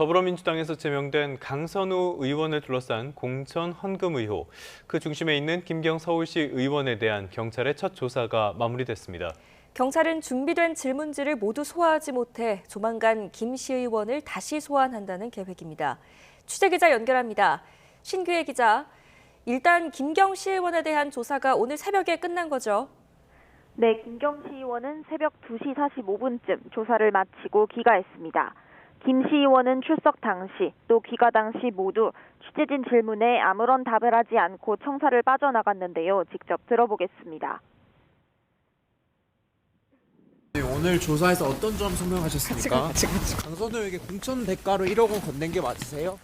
더불어민주당에서 제명된 강선우 의원을 둘러싼 공천 헌금 의혹, 그 중심에 있는 김경 서울시 의원에 대한 경찰의 첫 조사가 마무리됐습니다. 경찰은 준비된 질문지를 모두 소화하지 못해 조만간 김 시 의원을 다시 소환한다는 계획입니다. 취재기자 연결합니다. 신규혜 기자, 일단 김경 시 의원에 대한 조사가 오늘 새벽에 끝난 거죠? 네, 김경 시 의원은 새벽 2시 45분쯤 조사를 마치고 귀가했습니다. 김 시 의원은 출석 당시 또 귀가 당시 모두 취재진 질문에 아무런 답을 하지 않고 청사를 빠져나갔는데요. 직접 들어보겠습니다. 네, 오늘 조사에서 어떤 점 설명하셨습니까? 강선우에게 공천 대가로 1억 원 건넨 게 맞으세요?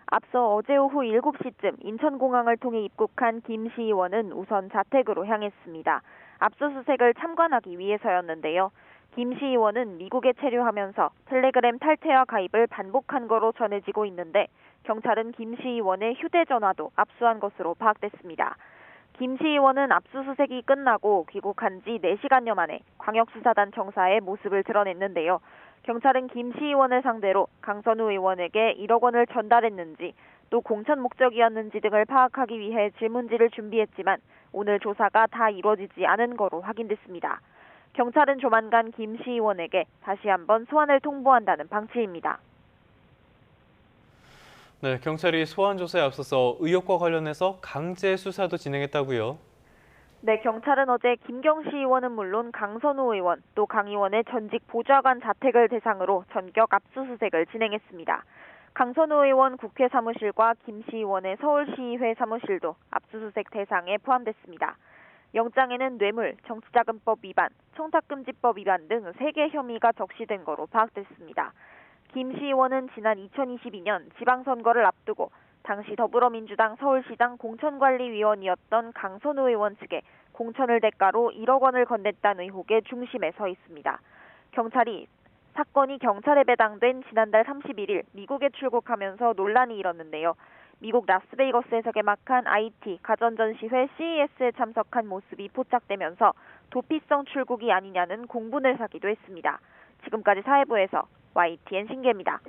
앞서 어제 오후 7시쯤 인천공항을 통해 입국한 김 시 의원은 우선 자택으로 향했습니다. 압수수색을 참관하기 위해서였는데요. 김 시 의원은 미국에 체류하면서 텔레그램 탈퇴와 가입을 반복한 거로 전해지고 있는데 경찰은 김 시 의원의 휴대전화도 압수한 것으로 파악됐습니다. 김 시 의원은 압수수색이 끝나고 귀국한 지 4시간여 만에 광역수사단 청사에 모습을 드러냈는데요. 경찰은 김 시 의원을 상대로 강선우 의원에게 1억 원을 전달했는지 또 공천 목적이었는지 등을 파악하기 위해 질문지를 준비했지만 오늘 조사가 다 이루어지지 않은 거로 확인됐습니다. 경찰은 조만간 김 시 의원에게 다시 한번 소환을 통보한다는 방침입니다. 네, 경찰이 소환 조사에 앞서서 의혹과 관련해서 강제 수사도 진행했다고요? 네, 경찰은 어제 김경 시 의원은 물론 강선우 의원 또 강 의원의 전직 보좌관 자택을 대상으로 전격 압수수색을 진행했습니다. 강선우 의원 국회 사무실과 김 시 의원의 서울시의회 사무실도 압수수색 대상에 포함됐습니다. 영장에는 뇌물, 정치자금법 위반, 청탁금지법 위반 등 3개 혐의가 적시된 거로 파악됐습니다. 김 시 의원은 지난 2022년 지방선거를 앞두고 당시 더불어민주당 서울시장 공천관리위원이었던 강선우 의원 측에 공천을 대가로 1억 원을 건넸다는 의혹의 중심에 서 있습니다. 경찰이 사건이 경찰에 배당된 지난달 31일 미국에 출국하면서 논란이 일었는데요. 미국 라스베이거스에서 개막한 IT 가전전시회 CES에 참석한 모습이 포착되면서 도피성 출국이 아니냐는 공분을 사기도 했습니다. 지금까지 사회부에서 YTN 신기입니다.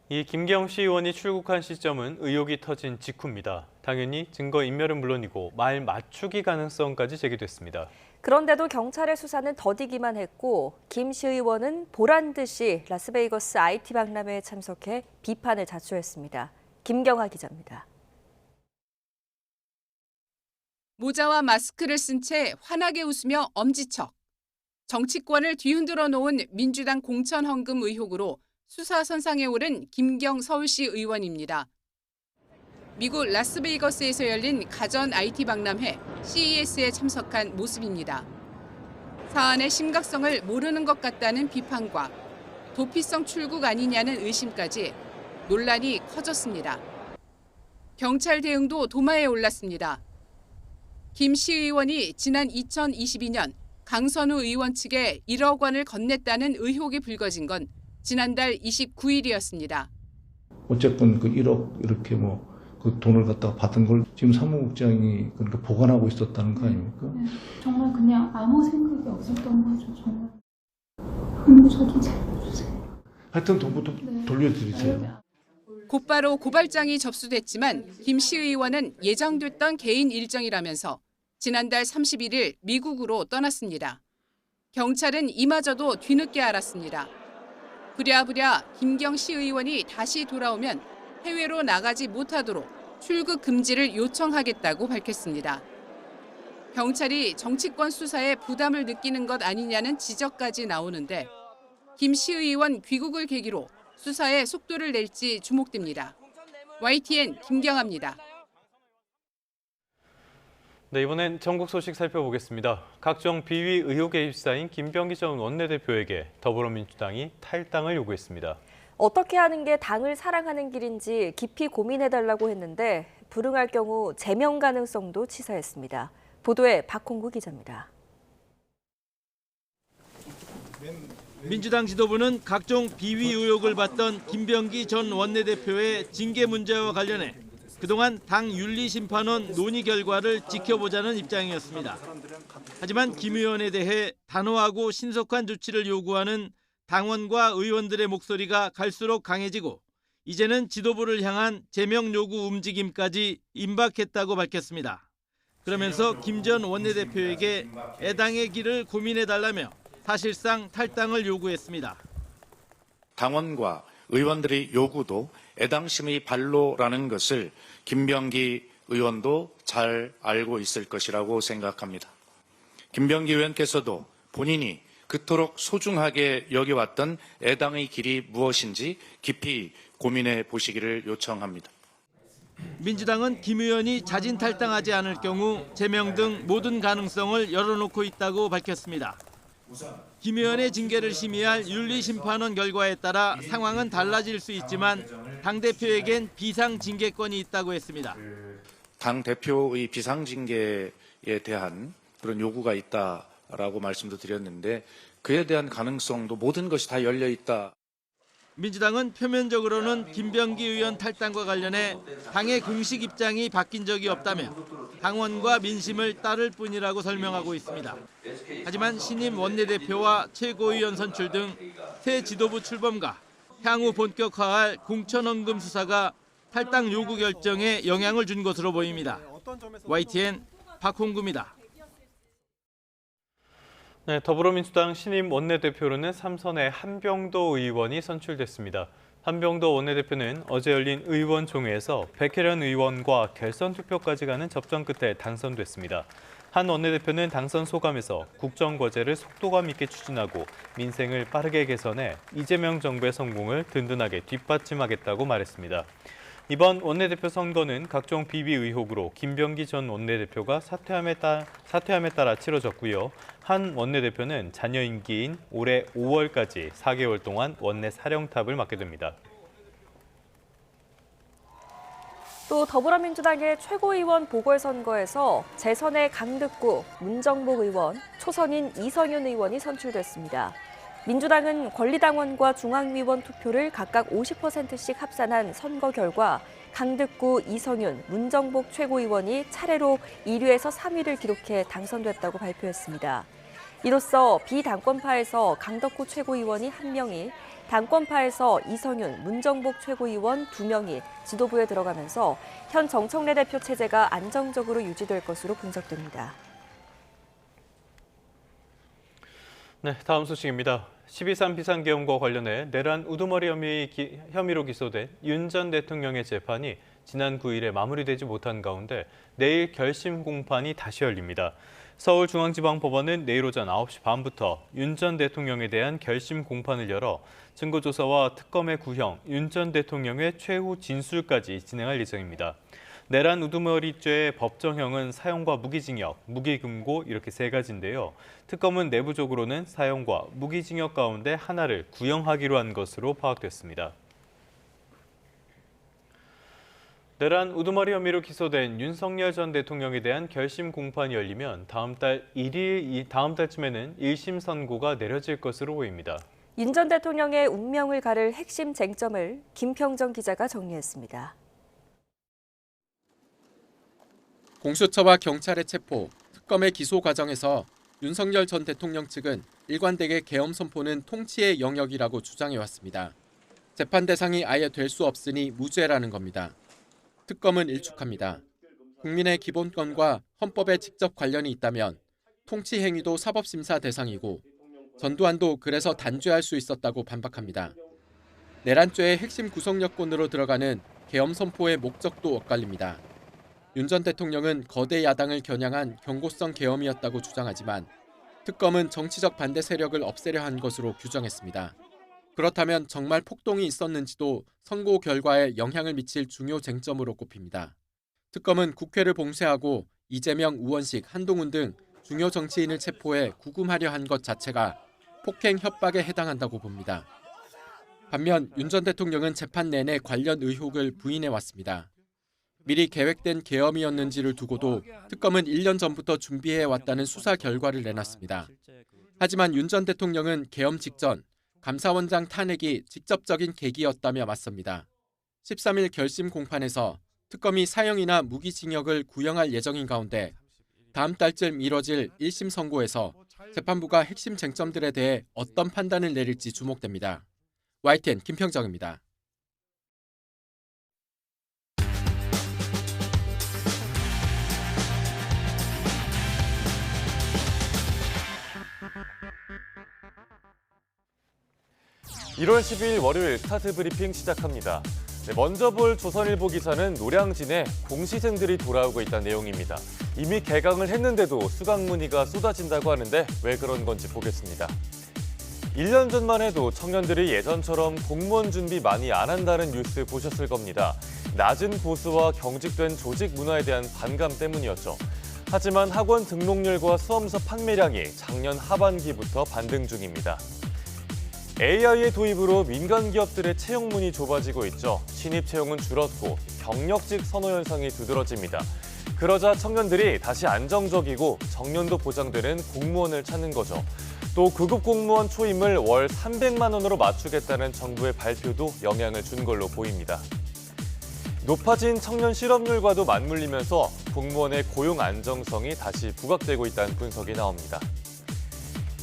이 김경 시 의원이 출국한 시점은 의혹이 터진 직후입니다. 당연히 증거인멸은 물론이고 말 맞추기 가능성까지 제기됐습니다. 그런데도 경찰의 수사는 더디기만 했고 김 시 의원은 보란 듯이 라스베이거스 IT 박람회에 참석해 비판을 자초했습니다. 김경아 기자입니다. 모자와 마스크를 쓴 채 환하게 웃으며 엄지척. 정치권을 뒤흔들어 놓은 민주당 공천 헌금 의혹으로 수사 선상에 오른 김경 서울시 의원입니다. 미국 라스베이거스에서 열린 가전 IT 박람회 CES에 참석한 모습입니다. 사안의 심각성을 모르는 것 같다는 비판과 도피성 출국 아니냐는 의심까지 논란이 커졌습니다. 경찰 대응도 도마에 올랐습니다. 김 시 의원이 지난 2022년 강선우 의원 측에 1억 원을 건넸다는 의혹이 불거진 건 지난달 29일이었습니다. 어쨌건 그 1억 이렇게 그 돈을 갖다가 받은 걸 지금 사무국장이 그러니까 보관하고 있었다는 거 아닙니까? 네, 정말 그냥 아무 생각이 없었던 거죠. 정말. 그럼 저도 잘해주세요. 하여튼 돈부터 돌려드리세요. 네. 곧바로 고발장이 접수됐지만 김 시 의원은 예정됐던 개인 일정이라면서 지난달 31일 미국으로 떠났습니다. 경찰은 이마저도 뒤늦게 알았습니다. 부랴부랴 김경 시 의원이 다시 돌아오면 해외로 나가지 못하도록 출국 금지를 요청하겠다고 밝혔습니다. 경찰이 정치권 수사에 부담을 느끼는 것 아니냐는 지적까지 나오는데 김 시 의원 귀국을 계기로 수사에 속도를 낼지 주목됩니다. YTN 김경아입니다. 네, 이번엔 전국 소식 살펴보겠습니다. 각종 비위 의혹에 휩싸인 김병기 전 원내대표에게 더불어민주당이 탈당을 요구했습니다. 어떻게 하는 게 당을 사랑하는 길인지 깊이 고민해달라고 했는데 불응할 경우 제명 가능성도 치사했습니다. 보도에 박홍구 기자입니다. 민주당 지도부는 각종 비위 의혹을 받던 김병기 전 원내대표의 징계 문제와 관련해 그동안 당 윤리심판원 논의 결과를 지켜보자는 입장이었습니다. 하지만 김 의원에 대해 단호하고 신속한 조치를 요구하는 당원과 의원들의 목소리가 갈수록 강해지고 이제는 지도부를 향한 제명 요구 움직임까지 임박했다고 밝혔습니다. 그러면서 김 전 원내대표에게 애당의 길을 고민해달라며 사실상 탈당을 요구했습니다. 당원과 의원들의 요구도 애당심의 발로라는 것을 김병기 의원도 잘 알고 있을 것이라고 생각합니다. 김병기 의원께서도 본인이 그토록 소중하게 여겨왔던 애당의 길이 무엇인지 깊이 고민해 보시기를 요청합니다. 민주당은 김 의원이 자진 탈당하지 않을 경우 제명 등 모든 가능성을 열어놓고 있다고 밝혔습니다. 김 의원의 징계를 심의할 윤리심판원 결과에 따라 상황은 달라질 수 있지만 당대표에겐 비상징계권이 있다고 했습니다. 당대표의 비상징계에 대한 그런 요구가 있다라고 말씀도 드렸는데 그에 대한 가능성도 모든 것이 다 열려 있다. 민주당은 표면적으로는 김병기 의원 탈당과 관련해 당의 공식 입장이 바뀐 적이 없다며 당원과 민심을 따를 뿐이라고 설명하고 있습니다. 하지만 신임 원내대표와 최고위원 선출 등 새 지도부 출범과 향후 본격화할 공천헌금 수사가 탈당 요구 결정에 영향을 준 것으로 보입니다. YTN 박홍구입니다. 네, 더불어민주당 신임 원내대표로는 삼선의 한병도 의원이 선출됐습니다. 한병도 원내대표는 어제 열린 의원총회에서 백혜련 의원과 결선 투표까지 가는 접전 끝에 당선됐습니다. 한 원내대표는 당선 소감에서 국정과제를 속도감 있게 추진하고 민생을 빠르게 개선해 이재명 정부의 성공을 든든하게 뒷받침하겠다고 말했습니다. 이번 원내대표 선거는 각종 비위 의혹으로 김병기 전 원내대표가 사퇴함에 따라 치러졌고요. 한 원내대표는 잔여 임기인 올해 5월까지 4개월 동안 원내 사령탑을 맡게 됩니다. 또 더불어민주당의 최고위원 보궐선거에서 재선의 강득구, 문정복 의원, 초선인 이성윤 의원이 선출됐습니다. 민주당은 권리당원과 중앙위원 투표를 각각 50%씩 합산한 선거 결과 강득구, 이성윤, 문정복 최고위원이 차례로 1위에서 3위를 기록해 당선됐다고 발표했습니다. 이로써 비당권파에서 강덕구 최고위원이 1명이, 당권파에서 이성윤, 문정복 최고위원 2명이 지도부에 들어가면서 현 정청래 대표 체제가 안정적으로 유지될 것으로 분석됩니다. 네, 다음 소식입니다. 12.3 비상계엄과 관련해 내란 우두머리 혐의로 기소된 윤 전 대통령의 재판이 지난 9일에 마무리되지 못한 가운데 내일 결심 공판이 다시 열립니다. 서울중앙지방법원은 내일 오전 9시 반부터 윤 전 대통령에 대한 결심 공판을 열어 증거조사와 특검의 구형, 윤 전 대통령의 최후 진술까지 진행할 예정입니다. 내란 우두머리죄의 법정형은 사형과 무기징역, 무기금고 이렇게 3가지인데요. 특검은 내부적으로는 사형과 무기징역 가운데 하나를 구형하기로 한 것으로 파악됐습니다. 내란 우두머리 혐의로 기소된 윤석열 전 대통령에 대한 결심 공판이 열리면 다음 달쯤에는 1심 선고가 내려질 것으로 보입니다. 윤 전 대통령의 운명을 가를 핵심 쟁점을 김평정 기자가 정리했습니다. 공수처와 경찰의 체포, 특검의 기소 과정에서 윤석열 전 대통령 측은 일관되게 계엄 선포는 통치의 영역이라고 주장해왔습니다. 재판 대상이 아예 될 수 없으니 무죄라는 겁니다. 특검은 일축합니다. 국민의 기본권과 헌법에 직접 관련이 있다면 통치 행위도 사법심사 대상이고 전두환도 그래서 단죄할 수 있었다고 반박합니다. 내란죄의 핵심 구성 요건으로 들어가는 계엄 선포의 목적도 엇갈립니다. 윤 전 대통령은 거대 야당을 겨냥한 경고성 계엄이었다고 주장하지만 특검은 정치적 반대 세력을 없애려 한 것으로 규정했습니다. 그렇다면 정말 폭동이 있었는지도 선고 결과에 영향을 미칠 중요 쟁점으로 꼽힙니다. 특검은 국회를 봉쇄하고 이재명, 우원식, 한동훈 등 중요 정치인을 체포해 구금하려 한 것 자체가 폭행 협박에 해당한다고 봅니다. 반면 윤 전 대통령은 재판 내내 관련 의혹을 부인해왔습니다. 미리 계획된 계엄이었는지를 두고도 특검은 1년 전부터 준비해왔다는 수사 결과를 내놨습니다. 하지만 윤 전 대통령은 계엄 직전 감사원장 탄핵이 직접적인 계기였다며 맞섭니다. 13일 결심 공판에서 특검이 사형이나 무기징역을 구형할 예정인 가운데 다음 달쯤 이뤄질 1심 선고에서 재판부가 핵심 쟁점들에 대해 어떤 판단을 내릴지 주목됩니다. YTN 김평정입니다. (1월 12일) 월요일 스타트 브리핑 시작합니다. 먼저 볼 조선일보 기사는 노량진에 공시생들이 돌아오고 있다는 내용입니다. 이미 개강을 했는데도 수강 문의가 쏟아진다고 하는데 왜 그런 건지 보겠습니다. 1년 전만 해도 청년들이 예전처럼 공무원 준비 많이 안 한다는 뉴스 보셨을 겁니다. 낮은 보수와 경직된 조직 문화에 대한 반감 때문이었죠. 하지만 학원 등록률과 수험서 판매량이 작년 하반기부터 반등 중입니다. AI의 도입으로 민간 기업들의 채용문이 좁아지고 있죠. 신입 채용은 줄었고 경력직 선호 현상이 두드러집니다. 그러자 청년들이 다시 안정적이고 정년도 보장되는 공무원을 찾는 거죠. 또 구급 공무원 초임을 월 300만 원으로 맞추겠다는 정부의 발표도 영향을 준 걸로 보입니다. 높아진 청년 실업률과도 맞물리면서 공무원의 고용 안정성이 다시 부각되고 있다는 분석이 나옵니다.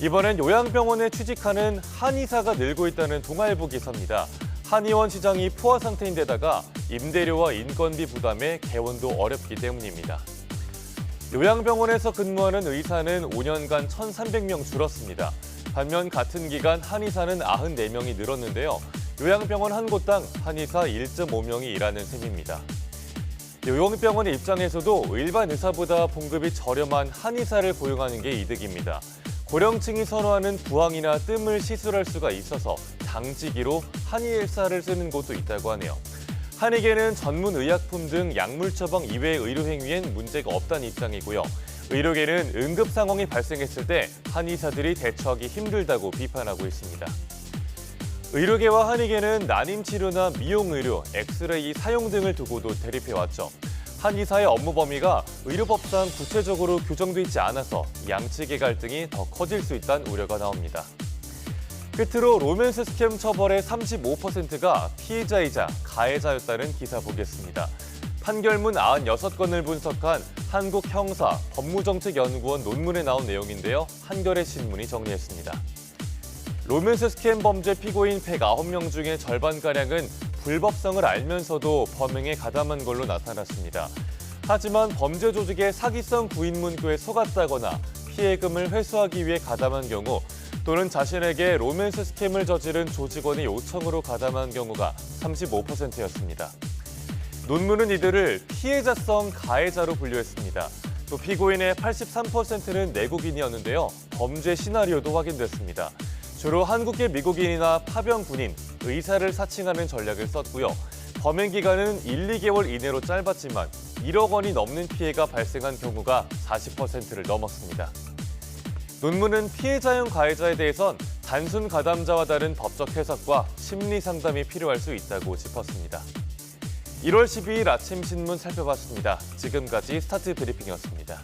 이번엔 요양병원에 취직하는 한의사가 늘고 있다는 동아일보 기사입니다. 한의원 시장이 포화 상태인데다가 임대료와 인건비 부담에 개원도 어렵기 때문입니다. 요양병원에서 근무하는 의사는 5년간 1,300명 줄었습니다. 반면 같은 기간 한의사는 94명이 늘었는데요. 요양병원 한 곳당 한의사 1.5명이 일하는 셈입니다. 요양병원의 입장에서도 일반 의사보다 봉급이 저렴한 한의사를 고용하는 게 이득입니다. 고령층이 선호하는 부항이나 뜸을 시술할 수가 있어서 당직이로 한의사를 쓰는 곳도 있다고 하네요. 한의계는 전문 의약품 등 약물 처방 이외의 의료 행위엔 문제가 없다는 입장이고요. 의료계는 응급 상황이 발생했을 때 한의사들이 대처하기 힘들다고 비판하고 있습니다. 의료계와 한의계는 난임 치료나 미용 의료, 엑스레이 사용 등을 두고도 대립해왔죠. 한의사의 업무 범위가 의료법상 구체적으로 규정돼 있지 않아서 양측의 갈등이 더 커질 수 있다는 우려가 나옵니다. 끝으로 로맨스 스캠 처벌의 35%가 피해자이자 가해자였다는 기사 보겠습니다. 판결문 96건을 분석한 한국형사법무정책연구원 논문에 나온 내용인데요. 한겨레 신문이 정리했습니다. 로맨스 스캠 범죄 피고인 109명 중에 절반가량은 불법성을 알면서도 범행에 가담한 걸로 나타났습니다. 하지만 범죄 조직의 사기성 구인 문구에 속았다거나 피해금을 회수하기 위해 가담한 경우 또는 자신에게 로맨스 스캠을 저지른 조직원의 요청으로 가담한 경우가 35%였습니다. 논문은 이들을 피해자성 가해자로 분류했습니다. 또 피고인의 83%는 내국인이었는데요. 범죄 시나리오도 확인됐습니다. 주로 한국계 미국인이나 파병 군인, 의사를 사칭하는 전략을 썼고요. 범행 기간은 1, 2개월 이내로 짧았지만 1억 원이 넘는 피해가 발생한 경우가 40%를 넘었습니다. 논문은 피해자형 가해자에 대해선 단순 가담자와 다른 법적 해석과 심리 상담이 필요할 수 있다고 짚었습니다. 1월 12일 아침 신문 살펴봤습니다. 지금까지 스타트 브리핑이었습니다.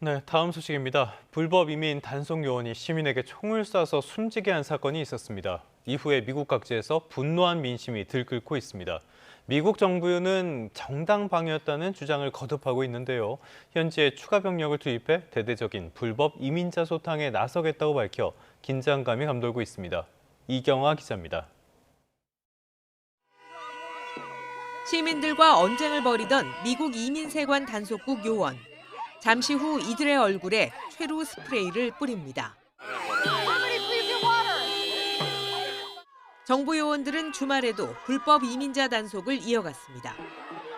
네, 다음 소식입니다. 불법 이민 단속 요원이 시민에게 총을 쏴서 숨지게 한 사건이 있었습니다. 이후에 미국 각지에서 분노한 민심이 들끓고 있습니다. 미국 정부는 정당 방해였다는 주장을 거듭하고 있는데요. 현지에 추가 병력을 투입해 대대적인 불법 이민자 소탕에 나서겠다고 밝혀 긴장감이 감돌고 있습니다. 이경화 기자입니다. 시민들과 언쟁을 벌이던 미국 이민세관 단속국 요원. 잠시 후 이들의 얼굴에 최루 스프레이를 뿌립니다. 정부 요원들은 주말에도 불법 이민자 단속을 이어갔습니다.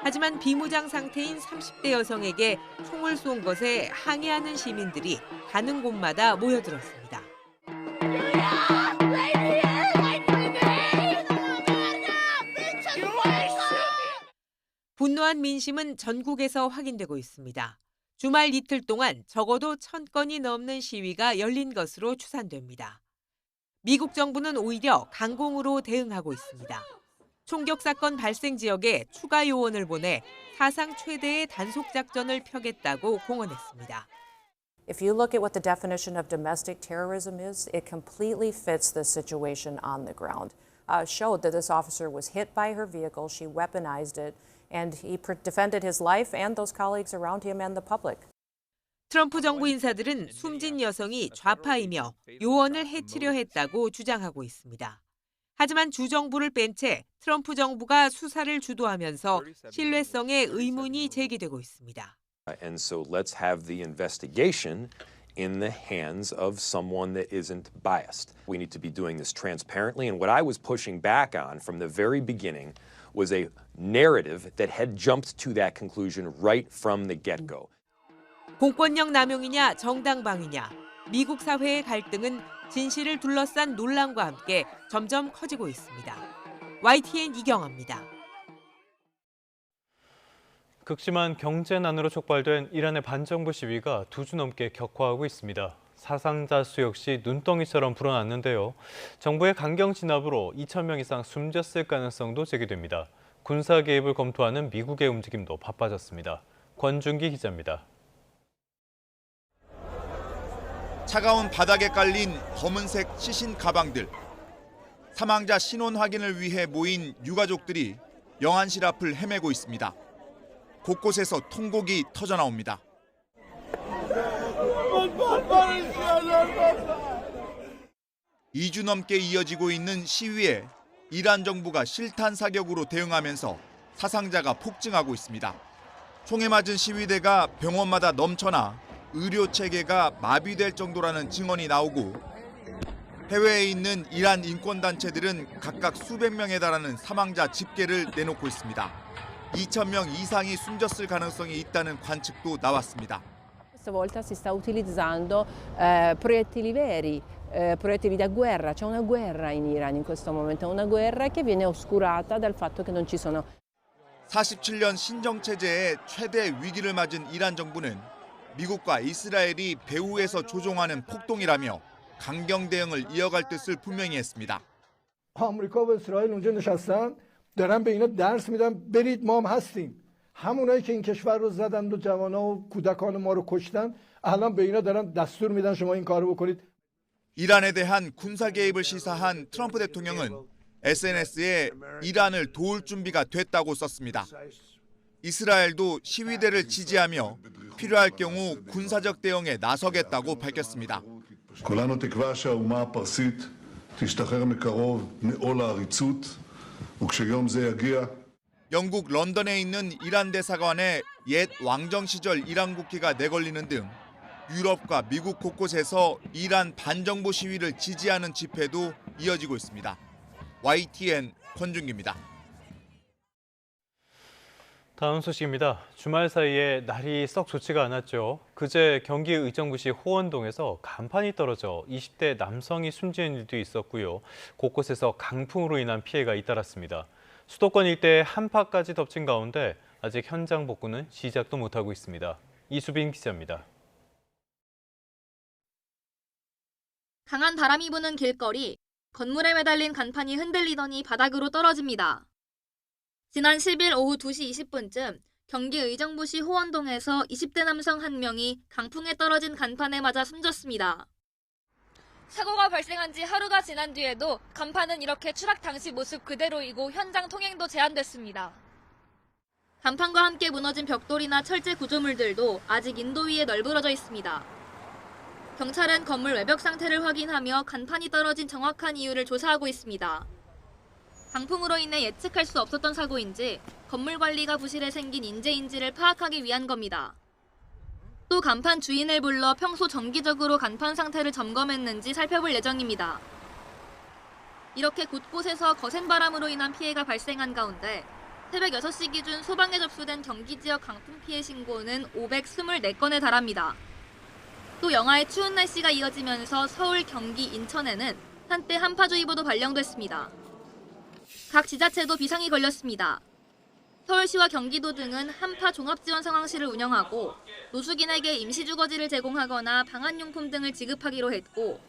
하지만 비무장 상태인 30대 여성에게 총을 쏜 것에 항의하는 시민들이 가는 곳마다 모여들었습니다. 분노한 민심은 전국에서 확인되고 있습니다. 주말 이틀 동안 적어도 1,000건이 넘는 시위가 열린 것으로 추산됩니다. 미국 정부는 오히려 강공으로 대응하고 있습니다. 총격 사건 발생 지역에 추가 요원을 보내 사상 최대의 단속 작전을 펴겠다고 공언했습니다. If you look at what the definition of domestic terrorism is, it completely fits the situation on the ground. showed that this officer was hit by her vehicle. She weaponized it, and he defended his life and those colleagues around him and the public. 트럼프 정부 인사들은 숨진 여성이 좌파이며 요원을 해치려 했다고 주장하고 있습니다. 하지만 주 정부를 뺀 채 트럼프 정부가 수사를 주도하면서 신뢰성에 의문이 제기되고 있습니다. And so let's have the investigation in the hands of someone that isn't biased. We need to be doing this transparently. And what I was pushing back on from the very beginning was a narrative that had jumped to that conclusion right from the get-go. 공권력 남용이냐 정당방위냐, 미국 사회의 갈등은 진실을 둘러싼 논란과 함께 점점 커지고 있습니다. YTN 이경아입니다. 극심한 경제난으로 촉발된 이란의 반정부 시위가 2주 넘게 격화하고 있습니다. 사상자 수 역시 눈덩이처럼 불어났는데요. 정부의 강경 진압으로 2,000명 이상 숨졌을 가능성도 제기됩니다. 군사 개입을 검토하는 미국의 움직임도 바빠졌습니다. 권준기 기자입니다. 차가운 바닥에 깔린 검은색 시신 가방들. 사망자 신원 확인을 위해 모인 유가족들이 영안실 앞을 헤매고 있습니다. 곳곳에서 통곡이 터져나옵니다. 2주 넘게 이어지고 있는 시위에 이란 정부가 실탄 사격으로 대응하면서 사상자가 폭증하고 있습니다. 총에 맞은 시위대가 병원마다 넘쳐나 의료 체계가 마비될 정도라는 증언이 나오고 해외에 있는 이란 인권단체들은 각각 수백 명에 달하는 사망자 집계를 내놓고 있습니다. 2,000명 이상이 숨졌을 가능성이 있다는 관측도 나왔습니다. Questa volta si sta utilizzando proiettili veri, proiettili da guerra. C'è una guerra in Iran in questo momento, una guerra che viene oscurata dal fatto che non ci sono. 47년 신정체제의 최대 위기를 맞은 이란 정부는 미국과 이스라엘이 배후에서 조종하는 폭동이라며 강경 대응을 이어갈 뜻을 분명히 했습니다. آمریکا و اسرائیل اونجا نشستن دارن به اینا درس میدن برید ما هم هستیم. همونایی که این کشور رو زدند و جوانا و کودکان ما رو کشتن الان به اینا دارن دستور میدن شما این کارو بکنید. 이란에 대한 군사 개입을 시사한 트럼프 대통령은 SNS에 이란을 도울 준비가 됐다고 썼습니다. 이스라엘도 시위대를 지지하며 필요할 경우 군사적 대응에 나서겠다고 밝혔습니다. כולנו תקווה שהאומה הפרסית תשתחרר מקרוב מעול העריצות וכשיום זה יגיע 영국 런던에 있는 이란 대사관에 옛 왕정 시절 이란 국기가 내걸리는 등 유럽과 미국 곳곳에서 이란 반정부 시위를 지지하는 집회도 이어지고 있습니다. YTN 권준기입니다. 다음 소식입니다. 주말 사이에 날이 썩 좋지가 않았죠. 그제 경기 의정부시 호원동에서 간판이 떨어져 20대 남성이 숨지는 일도 있었고요. 곳곳에서 강풍으로 인한 피해가 잇따랐습니다. 수도권 일대에 한파까지 덮친 가운데 아직 현장 복구는 시작도 못하고 있습니다. 이수빈 기자입니다. 강한 바람이 부는 길거리, 건물에 매달린 간판이 흔들리더니 바닥으로 떨어집니다. 지난 10일 오후 2시 20분쯤 경기 의정부시 호원동에서 20대 남성 1명이 강풍에 떨어진 간판에 맞아 숨졌습니다. 사고가 발생한 지 하루가 지난 뒤에도 간판은 이렇게 추락 당시 모습 그대로이고 현장 통행도 제한됐습니다. 간판과 함께 무너진 벽돌이나 철제 구조물들도 아직 인도 위에 널브러져 있습니다. 경찰은 건물 외벽 상태를 확인하며 간판이 떨어진 정확한 이유를 조사하고 있습니다. 강풍으로 인해 예측할 수 없었던 사고인지 건물 관리가 부실해 생긴 인재인지를 파악하기 위한 겁니다. 또 간판 주인을 불러 평소 정기적으로 간판 상태를 점검했는지 살펴볼 예정입니다. 이렇게 곳곳에서 거센 바람으로 인한 피해가 발생한 가운데 새벽 6시 기준 소방에 접수된 경기 지역 강풍 피해 신고는 524건에 달합니다. 또 영하의 추운 날씨가 이어지면서 서울, 경기, 인천에는 한때 한파주의보도 발령됐습니다. 각 지자체도 비상이 걸렸습니다. 서울시와 경기도 등은 한파 종합지원 상황실을 운영하고 노숙인에게 임시주거지를 제공하거나 방한용품 등을 지급하기로 했고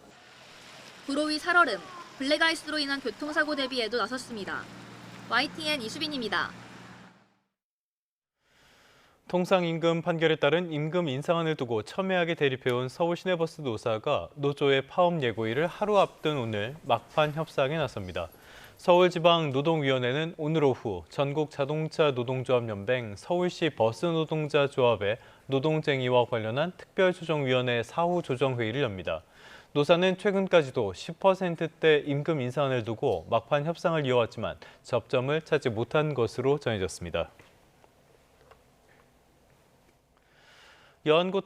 불호위 살얼음, 블랙아이스로 인한 교통사고 대비에도 나섰습니다. YTN 이수빈입니다. 통상임금 판결에 따른 임금 인상안을 두고 첨예하게 대립해온 서울시내버스 노사가 노조의 파업 예고일을 하루 앞둔 오늘 막판 협상에 나섭니다. 서울지방노동위원회는 오늘 오후 전국자동차노동조합연맹 서울시 버스노동자조합의 노동쟁의와 관련한 특별조정위원회 사후 조정회의를 엽니다. 노사는 최근까지도 10%대 임금 인상을 두고 막판 협상을 이어왔지만 접점을 찾지 못한 것으로 전해졌습니다. 여한구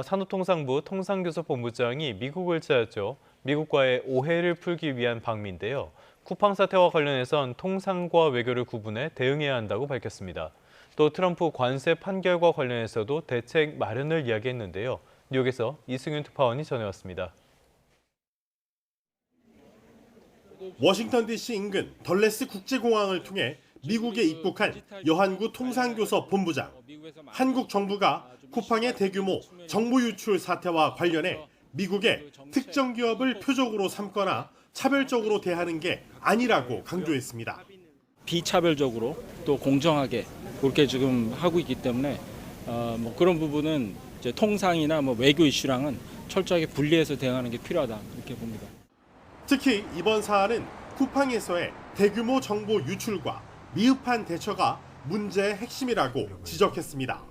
산업통상부 통상교섭본부장이 미국을 찾았죠. 미국과의 오해를 풀기 위한 방미인데요. 쿠팡 사태와 관련해선 통상과 외교를 구분해 대응해야 한다고 밝혔습니다. 또 트럼프 관세 판결과 관련해서도 대책 마련을 이야기했는데요. 뉴욕에서 이승윤 특파원이 전해왔습니다. 워싱턴 DC 인근 덜레스 국제공항을 통해 미국에 입국한 여한구 통상교섭 본부장. 한국 정부가 쿠팡의 대규모 정보 유출 사태와 관련해 미국의 특정 기업을 표적으로 삼거나 차별적으로 대하는 게 아니라고 강조했습니다. 비차별적으로 또 공정하게 그렇게 지금 하고 있기 때문에 그런 부분은 이제 통상이나 외교 이슈랑은 철저하게 분리해서 대응하는 게 필요하다 이렇게 봅니다. 특히 이번 사안은 쿠팡에서의 대규모 정보 유출과 미흡한 대처가 문제의 핵심이라고 지적했습니다.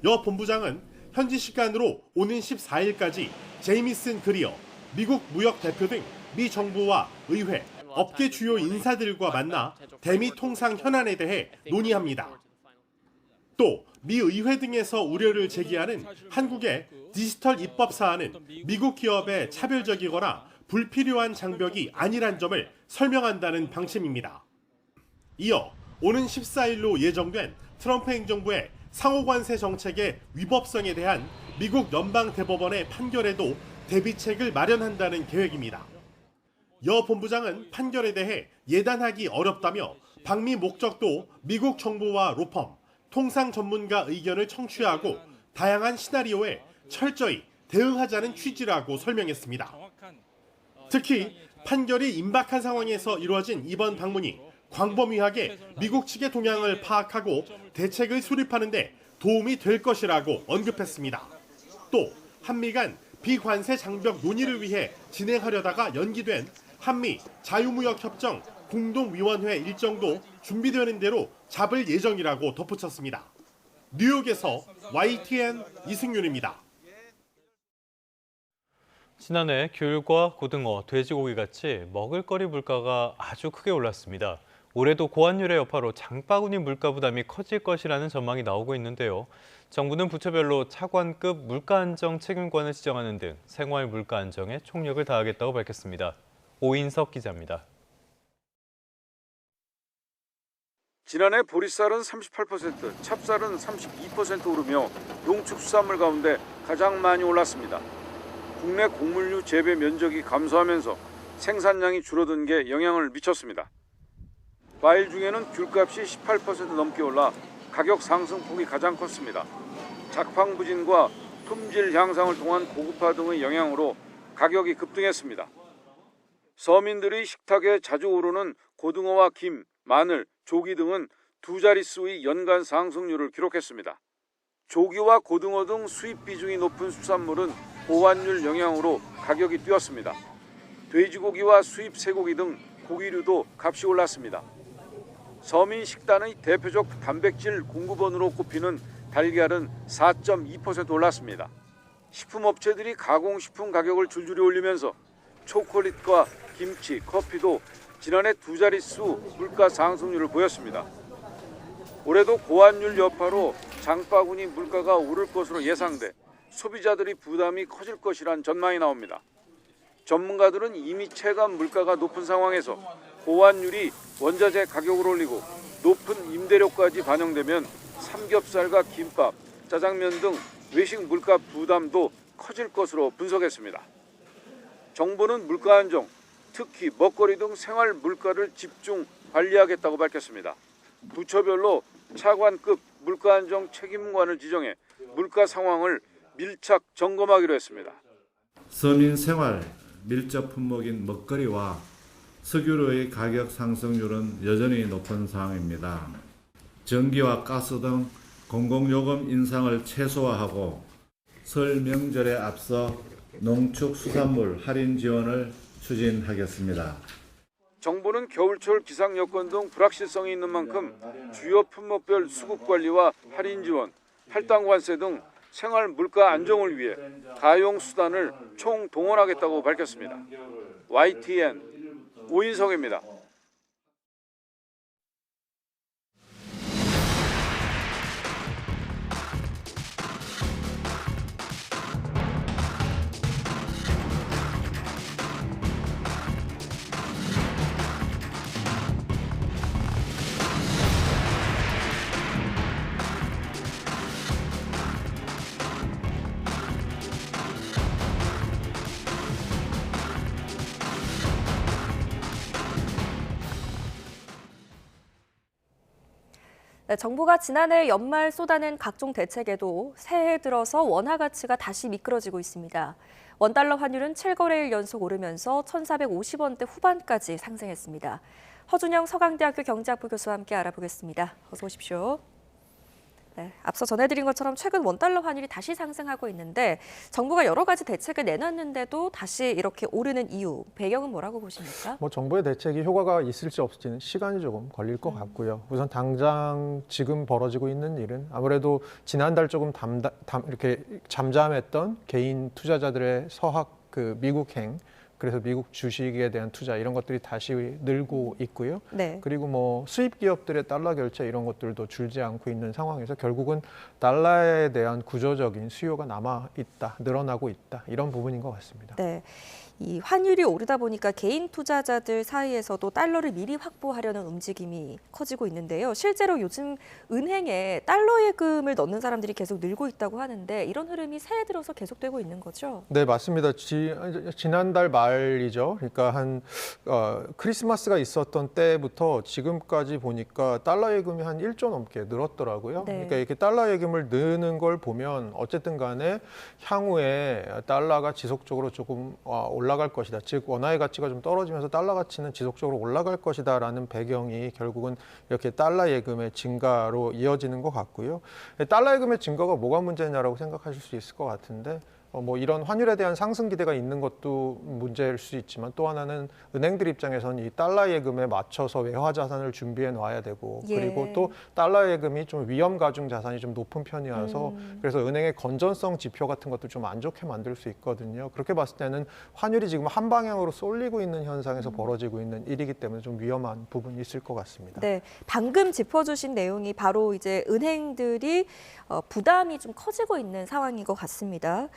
여 본부장은 현지 시간으로 오는 14일까지 제이미슨 그리어 미국 무역 대표 등 미 정부와 의회, 업계 주요 인사들과 만나 대미 통상 현안에 대해 논의합니다. 또 미 의회 등에서 우려를 제기하는 한국의 디지털 입법 사안은 미국 기업의 차별적이거나 불필요한 장벽이 아니란 점을 설명한다는 방침입니다. 이어 오는 14일로 예정된 트럼프 행정부의 상호관세 정책의 위법성에 대한 미국 연방대법원의 판결에도 대비책을 마련한다는 계획입니다. 여 본부장은 판결에 대해 예단하기 어렵다며 방미 목적도 미국 정부와 로펌, 통상 전문가 의견을 청취하고 다양한 시나리오에 철저히 대응하자는 취지라고 설명했습니다. 특히 판결이 임박한 상황에서 이루어진 이번 방문이 광범위하게 미국 측의 동향을 파악하고 대책을 수립하는 데 도움이 될 것이라고 언급했습니다. 또 한미 간 비관세 장벽 논의를 위해 진행하려다가 연기된 한미 자유무역협정 공동위원회 일정도 준비되는 대로 잡을 예정이라고 덧붙였습니다. 뉴욕에서 YTN 이승윤입니다. 지난해 귤과 고등어, 돼지고기 같이 먹을거리 물가가 아주 크게 올랐습니다. 올해도 고환율의 여파로 장바구니 물가 부담이 커질 것이라는 전망이 나오고 있는데요. 정부는 부처별로 차관급 물가 안정 책임관을 지정하는 등 생활 물가 안정에 총력을 다하겠다고 밝혔습니다. 오인석 기자입니다. 지난해 보리쌀은 38%, 찹쌀은 32% 오르며 농축수산물 가운데 가장 많이 올랐습니다. 국내 곡물류 재배 면적이 감소하면서 생산량이 줄어든 게 영향을 미쳤습니다. 과일 중에는 귤값이 18% 넘게 올라 가격 상승폭이 가장 컸습니다. 작황 부진과 품질 향상을 통한 고급화 등의 영향으로 가격이 급등했습니다. 서민들이 식탁에 자주 오르는 고등어와 김, 마늘, 조기 등은 두 자릿수의 연간 상승률을 기록했습니다. 조기와 고등어 등 수입 비중이 높은 수산물은 고환율 영향으로 가격이 뛰었습니다. 돼지고기와 수입 쇠고기 등 고기류도 값이 올랐습니다. 서민 식단의 대표적 단백질 공급원으로 꼽히는 달걀은 4.2% 올랐습니다. 식품업체들이 가공식품 가격을 줄줄이 올리면서 초콜릿과 김치, 커피도 지난해 두 자릿수 물가 상승률을 보였습니다. 올해도 고환율 여파로 장바구니 물가가 오를 것으로 예상돼 소비자들이 부담이 커질 것이란 전망이 나옵니다. 전문가들은 이미 체감 물가가 높은 상황에서 고환율이 원자재 가격을 올리고 높은 임대료까지 반영되면 삼겹살과 김밥, 짜장면 등 외식 물가 부담도 커질 것으로 분석했습니다. 정부는 물가 안정, 특히 먹거리 등 생활 물가를 집중 관리하겠다고 밝혔습니다. 부처별로 차관급 물가 안정 책임관을 지정해 물가 상황을 밀착 점검하기로 했습니다. 서민 생활 밀접 품목인 먹거리와 석유류의 가격 상승률은 여전히 높은 상황입니다. 전기와 가스 등 공공요금 인상을 최소화하고 설 명절에 앞서 농축수산물 할인 지원을 추진하겠습니다. 정부는 겨울철 기상 여건 등 불확실성이 있는 만큼 주요 품목별 수급 관리와 할인 지원, 할당 관세 등 생활 물가 안정을 위해 가용 수단을 총동원하겠다고 밝혔습니다. YTN 오인성입니다. 네, 정부가 지난해 연말 쏟아낸 각종 대책에도 새해 들어서 원화 가치가 다시 미끄러지고 있습니다. 원달러 환율은 7거래일 연속 오르면서 1,450원대 후반까지 상승했습니다. 허준영 서강대학교 경제학부 교수와 함께 알아보겠습니다. 어서 오십시오. 네, 앞서 전해드린 것처럼 최근 원달러 환율이 다시 상승하고 있는데 정부가 여러 가지 대책을 내놨는데도 다시 이렇게 오르는 이유, 배경은 뭐라고 보십니까? 정부의 대책이 효과가 있을지 없을지는 시간이 조금 걸릴 것 같고요. 우선 당장 지금 벌어지고 있는 일은 아무래도 지난달 조금 이렇게 잠잠했던 개인 투자자들의 서학 미국행, 그래서 미국 주식에 대한 투자 이런 것들이 다시 늘고 있고요. 네. 그리고 뭐 수입 기업들의 달러 결제 이런 것들도 줄지 않고 있는 상황에서 결국은 달러에 대한 구조적인 수요가 남아 있다, 늘어나고 있다 이런 부분인 것 같습니다. 네. 이 환율이 오르다 보니까 개인 투자자들 사이에서도 달러를 미리 확보하려는 움직임이 커지고 있는데요. 실제로 요즘 은행에 달러 예금을 넣는 사람들이 계속 늘고 있다고 하는데 이런 흐름이 새해 들어서 계속되고 있는 거죠? 네, 맞습니다. 지난달 말이죠. 그러니까 크리스마스가 있었던 때부터 지금까지 보니까 달러 예금이 한 1조 넘게 늘었더라고요. 네. 그러니까 이렇게 달러 예금을 넣는 걸 보면 어쨌든 간에 향후에 달러가 지속적으로 조금 올라갈 것이다. 즉 원화의 가치가 좀 떨어지면서 달러 가치는 지속적으로 올라갈 것이다라는 배경이 결국은 이렇게 달러 예금의 증가로 이어지는 것 같고요. 달러 예금의 증가가 뭐가 문제냐라고 생각하실 수 있을 것 같은데 뭐 이런 환율에 대한 상승 기대가 있는 것도 문제일 수 있지만 또 하나는 은행들 입장에서는 이 달러 예금에 맞춰서 외화 자산을 준비해 놔야 되고 그리고 또 달러 예금이 좀 위험 가중 자산이 좀 높은 편이어서 그래서 은행의 건전성 지표 같은 것도 좀 안 좋게 만들 수 있거든요. 그렇게 봤을 때는 환율이 지금 한 방향으로 쏠리고 있는 현상에서 벌어지고 있는 일이기 때문에 좀 위험한 부분이 있을 것 같습니다. 네, 방금 짚어주신 내용이 바로 이제 은행들이 부담이 좀 커지고 있는 상황인 것 같습니다.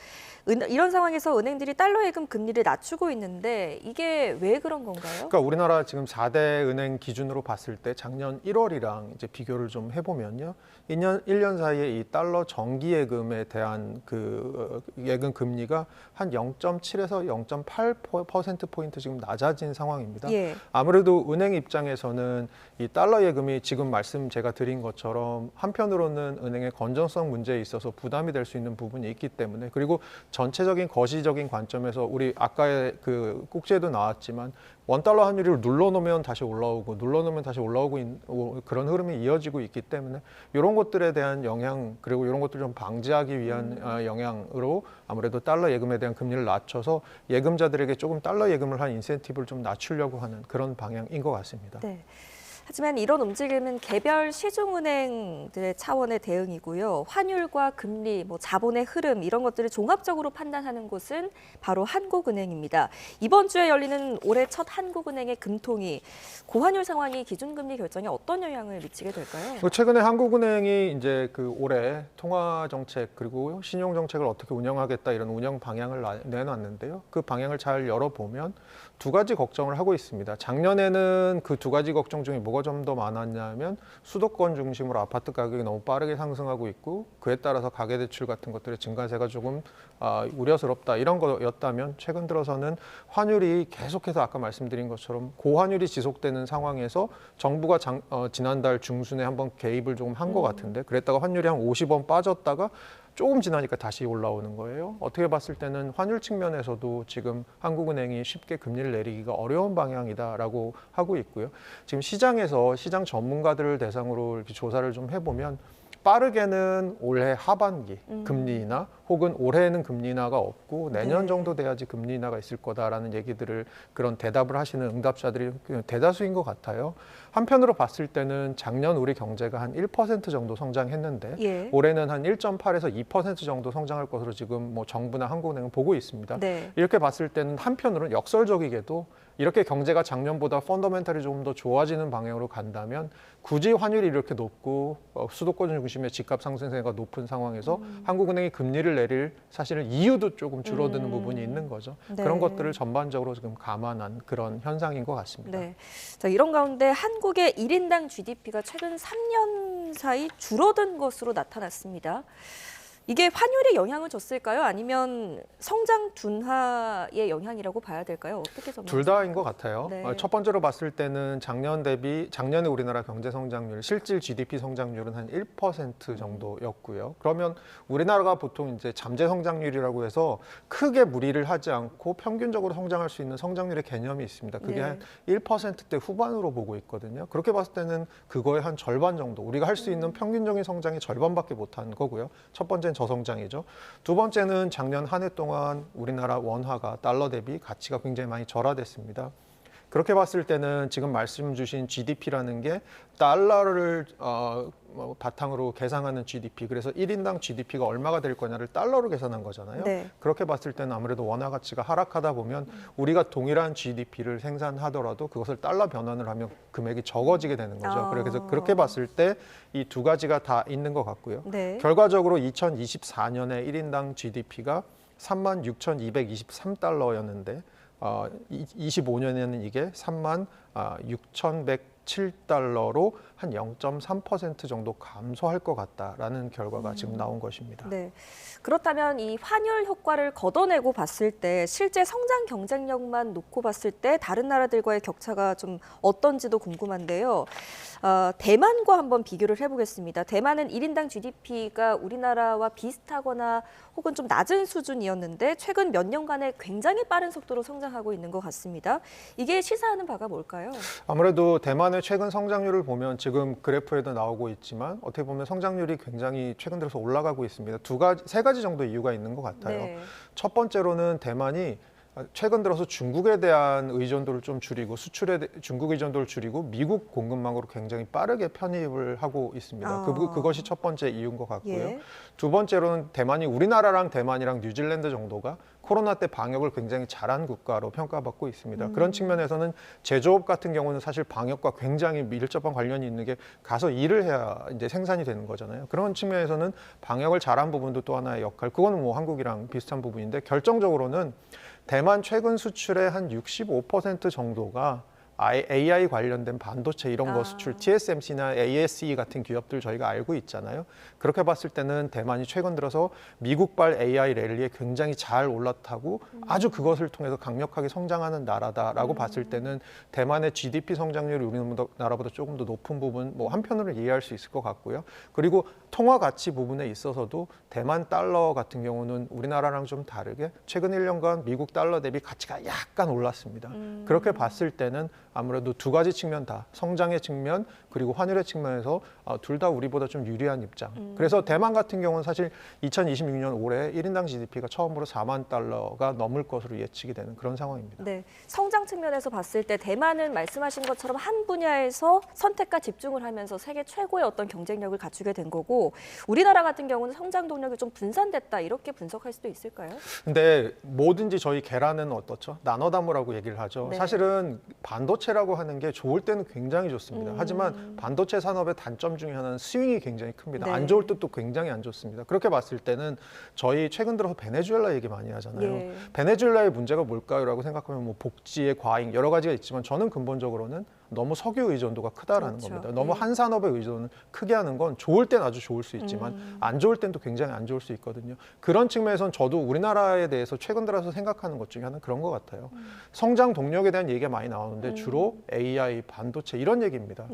이런 상황에서 은행들이 달러 예금 금리를 낮추고 있는데 이게 왜 그런 건가요? 그러니까 우리나라 지금 4대 은행 기준으로 봤을 때 작년 1월이랑 이제 비교를 좀 해보면요. 1년 사이에 이 달러 정기 예금에 대한 그 예금 금리가 한 0.7에서 0.8%포인트 지금 낮아진 상황입니다. 예. 아무래도 은행 입장에서는 이 달러 예금이 지금 말씀 제가 드린 것처럼 한편으로는 은행의 건전성 문제에 있어서 부담이 될 수 있는 부분이 있기 때문에 그리고 전체적인 거시적인 관점에서 우리 아까의 그 꼭지에도 나왔지만 원달러 환율을 눌러놓으면 다시 올라오고 눌러놓으면 다시 올라오고 그런 흐름이 이어지고 있기 때문에 이런 것들에 대한 영향 그리고 이런 것들을 좀 방지하기 위한 영향으로 아무래도 달러 예금에 대한 금리를 낮춰서 예금자들에게 조금 달러 예금을 한 인센티브를 좀 낮추려고 하는 그런 방향인 것 같습니다. 네. 하지만 이런 움직임은 개별 시중은행들의 차원의 대응이고요. 환율과 금리, 자본의 흐름 이런 것들을 종합적으로 판단하는 곳은 바로 한국은행입니다. 이번 주에 열리는 올해 첫 한국은행의 금통위, 고환율 상황이 기준금리 결정에 어떤 영향을 미치게 될까요? 최근에 한국은행이 이제 그 올해 통화 정책 그리고 신용 정책을 어떻게 운영하겠다 이런 운영 방향을 내놨는데요. 그 방향을 잘 열어보면 두 가지 걱정을 하고 있습니다. 작년에는 그 두 가지 걱정 중에 뭐가 좀 더 많았냐면 수도권 중심으로 아파트 가격이 너무 빠르게 상승하고 있고 그에 따라서 가계대출 같은 것들의 증가세가 조금 우려스럽다 이런 거였다면 최근 들어서는 환율이 계속해서 아까 말씀드린 것처럼 고환율이 지속되는 상황에서 정부가 지난달 중순에 한번 개입을 조금 한 것 같은데 그랬다가 환율이 한 50원 빠졌다가 조금 지나니까 다시 올라오는 거예요. 어떻게 봤을 때는 환율 측면에서도 지금 한국은행이 쉽게 금리를 내리기가 어려운 방향이다라고 하고 있고요. 지금 시장에서 시장 전문가들을 대상으로 이렇게 조사를 좀 해보면 빠르게는 올해 하반기 금리 인하 혹은 올해에는 금리 인하가 없고 내년 정도 돼야지 금리 인하가 있을 거다라는 얘기들을 그런 대답을 하시는 응답자들이 대다수인 것 같아요. 한편으로 봤을 때는 작년 우리 경제가 한 1% 정도 성장했는데 올해는 한 1.8에서 2% 정도 성장할 것으로 지금 뭐 정부나 한국은행은 보고 있습니다. 이렇게 봤을 때는 한편으로는 역설적이게도 이렇게 경제가 작년보다 펀더멘탈이 조금 더 좋아지는 방향으로 간다면 굳이 환율이 이렇게 높고 수도권 중심의 집값 상승세가 높은 상황에서 한국은행이 금리를 내릴 사실은 이유도 조금 줄어드는 부분이 있는 거죠. 그런 것들을 전반적으로 지금 감안한 그런 현상인 것 같습니다. 자, 이런 가운데 한국의 1인당 GDP가 최근 3년 사이 줄어든 것으로 나타났습니다. 이게 환율에 영향을 줬을까요? 아니면 성장 둔화의 영향이라고 봐야 될까요? 어떻게 전망하세요? 둘 다인 것 같아요. 첫 번째로 봤을 때는 작년에 우리나라 경제 성장률, 실질 GDP 성장률은 한 1% 정도였고요. 그러면 우리나라가 보통 이제 잠재 성장률이라고 해서 크게 무리를 하지 않고 평균적으로 성장할 수 있는 성장률의 개념이 있습니다. 그게 한 1%대 후반으로 보고 있거든요. 그렇게 봤을 때는 그거의 한 절반 정도, 우리가 할 수 있는 평균적인 성장의 절반밖에 못한 거고요. 첫 번째는 저성장이죠. 두 번째는 작년 한 해 동안 우리나라 원화가 달러 대비 가치가 굉장히 많이 절하됐습니다. 그렇게 봤을 때는 지금 말씀 주신 GDP라는 게 달러를 바탕으로 계산하는 GDP, 그래서 1인당 GDP가 얼마가 될 거냐를 달러로 계산한 거잖아요. 그렇게 봤을 때는 아무래도 원화 가치가 하락하다 보면 우리가 동일한 GDP를 생산하더라도 그것을 달러 변환을 하면 금액이 적어지게 되는 거죠. 그래서 그렇게 봤을 때 이 두 가지가 다 있는 것 같고요. 결과적으로 2024년에 1인당 GDP가 36,223달러였는데 25년에는 이게 36,107달러로 한 0.3% 정도 감소할 것 같다라는 결과가 지금 나온 것입니다. 그렇다면 이 환율 효과를 걷어내고 봤을 때 실제 성장 경쟁력만 놓고 봤을 때 다른 나라들과의 격차가 좀 어떤지도 궁금한데요. 대만과 한번 비교를 해보겠습니다. 대만은 1인당 GDP가 우리나라와 비슷하거나 혹은 좀 낮은 수준이었는데 최근 몇 년간에 굉장히 빠른 속도로 성장하고 있는 것 같습니다. 이게 시사하는 바가 뭘까요? 아무래도 대만의 최근 성장률을 보면 지금 그래프에도 나오고 있지만 어떻게 보면 성장률이 굉장히 최근 들어서 올라가고 있습니다. 세 가지 정도 이유가 있는 것 같아요. 첫 번째로는 대만이 최근 들어서 중국에 대한 의존도를 좀 줄이고 중국 의존도를 줄이고 미국 공급망으로 굉장히 빠르게 편입을 하고 있습니다. 그것이 첫 번째 이유인 것 같고요. 두 번째로는 우리나라랑 대만이랑 뉴질랜드 정도가 코로나 때 방역을 굉장히 잘한 국가로 평가받고 있습니다. 그런 측면에서는 제조업 같은 경우는 사실 방역과 굉장히 밀접한 관련이 있는 게 가서 일을 해야 이제 생산이 되는 거잖아요. 그런 측면에서는 방역을 잘한 부분도 또 하나의 역할, 그거는 뭐 한국이랑 비슷한 부분인데 결정적으로는 대만 최근 수출의 한 65% 정도가 AI 관련된 반도체 이런 거 수출, TSMC나 ASE 같은 기업들 저희가 알고 있잖아요. 그렇게 봤을 때는 대만이 최근 들어서 미국발 AI 랠리에 굉장히 잘 올라타고 아주 그것을 통해서 강력하게 성장하는 나라다라고 봤을 때는 대만의 GDP 성장률이 우리나라보다 조금 더 높은 부분, 뭐 한편으로 이해할 수 있을 것 같고요. 그리고 통화 가치 부분에 있어서도 대만 달러 같은 경우는 우리나라랑 좀 다르게 최근 1년간 미국 달러 대비 가치가 약간 올랐습니다. 그렇게 봤을 때는 아무래도 두 가지 측면 다, 성장의 측면 그리고 환율의 측면에서 둘 다 우리보다 좀 유리한 입장. 그래서 대만 같은 경우는 사실 2026년 올해 1인당 GDP가 처음으로 4만 달러가 넘을 것으로 예측이 되는 그런 상황입니다. 성장 측면에서 봤을 때 대만은 말씀하신 것처럼 한 분야에서 선택과 집중을 하면서 세계 최고의 어떤 경쟁력을 갖추게 된 거고, 우리나라 같은 경우는 성장 동력이 좀 분산됐다 이렇게 분석할 수도 있을까요? 근데 뭐든지 저희 계란은 어떻죠? 나눠 담으라고 얘기를 하죠. 사실은 반도체라고 하는 게 좋을 때는 굉장히 좋습니다. 하지만 반도체 산업의 단점 중에 하나는 스윙이 굉장히 큽니다. 안 좋을 때도 굉장히 안 좋습니다. 그렇게 봤을 때는 저희 최근 들어서 베네수엘라 얘기 많이 하잖아요. 베네수엘라의 문제가 뭘까요?라고 생각하면 뭐 복지의 과잉 여러 가지가 있지만 저는 근본적으로는 너무 석유 의존도가 크다라는 겁니다. 너무 한 산업의 의존을 크게 하는 건 좋을 땐 아주 좋을 수 있지만 안 좋을 땐 또 굉장히 안 좋을 수 있거든요. 그런 측면에서는 저도 우리나라에 대해서 최근 들어서 생각하는 것 중에 하나는 그런 것 같아요. 성장 동력에 대한 얘기가 많이 나오는데 주로 AI, 반도체 이런 얘기입니다.